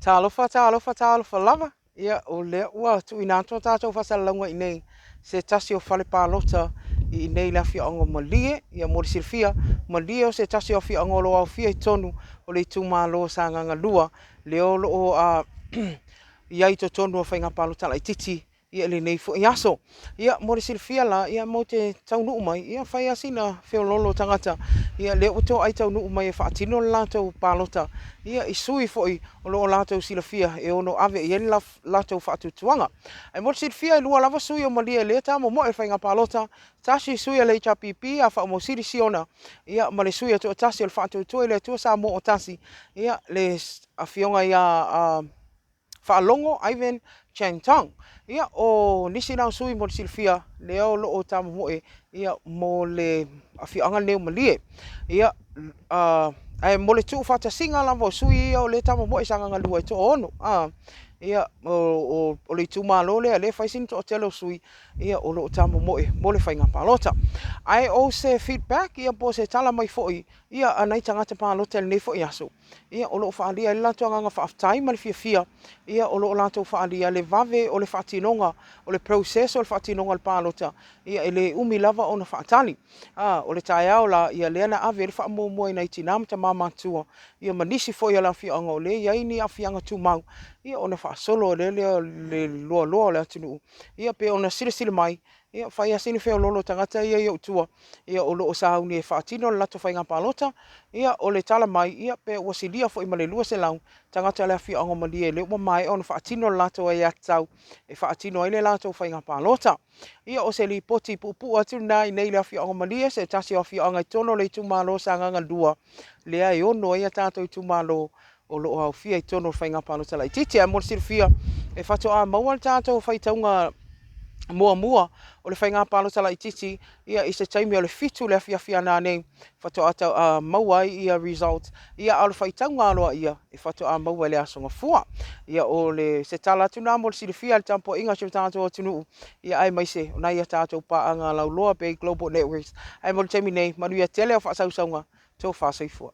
Talofa lava. Ia o le ua tu ina to tātou whasalanga i nei se tasi o Falepalota i nei la whiaonga Malie ia mori silfia Malie o se tasi o whiaonga lo au fia i tonu o le itumalo Sagaga lua le o lo a ia i to tonu o whainga palota la i titi ia le nei fo iaso ia mori silfia la ia mo te taunu mai ia whai asina whiololo tangata ia le o to ai taunu mai e whaatino lato palota ia i sui foi o lo lato silafia e ono ave i en lato whaatutuanga. Ai mori silafia i lua lava sui o Malie le ta mo e whainga palota tasi sui le chapipi a wha mo siri siona ia ma le sui ato tasi o le whaatutua le tua sa mo o tasi ia le a fionga ia whaalongo Ivan Chantang. Ia o nisi nao sui mo silfia le o lo o tamo moe ia mo le awhianga neo Malie. Ia ai mo le tuu whata singa lava sui ia o le tamo moe Sagaga lua e to ono. Ia o le itumalo le le whaisin to o telo sui ia o lo o tamo moe mo le whainga palota. Ai o se feedback ia po se tala mai foi ia anai tangata palota le nei foi aso. Ia o lo whaalia le lato anganga whaafitai ma le fia ia o lo lato whaalia le vave o le whaatinonga o le process o le whaatinonga le palota ia ele umi lava o na whaatali. O le tae au la ia leana ave le whaamomoe na itinamta mamatua ia manisi foi ala whianga o le ia ini a whianga tu mau ia o na whaasolo le loa loa le atinu ia pe o na sile mai ia whai asini wheo lolo tangata ia ia utua ia o loo sahauni e whaatino le lato whainga palota ia o le tala mai ia pe wasilia fo i male lua se lau tangata le whianga Malie le ua mai o na whaatino le lato e atau e whaatino ai le lato whainga palota ia o se li poti pupu atu nai nei le whianga Malie se tasi o whianga i tono le itumalo Sagaga lua le ai ono ia tato itumalo o loo au fia i tono whainga palota la i titi a mo silfia e whato a maua le tato whaitaunga mua o le whainga palota la i titi ia i se taimi o le fitu le fia nā nei whato a maua ia result ia au le whaitaunga aloa ia e whato a maua le asonga fua ia o le se tala atu nā mo le silifia le tampo inga se tātou atunu ia ai mai se o nai ia tātou paanga lau loa pe Global Networks ai mo le taimi nei manuia tele o whaasausaunga tō whaasaifua.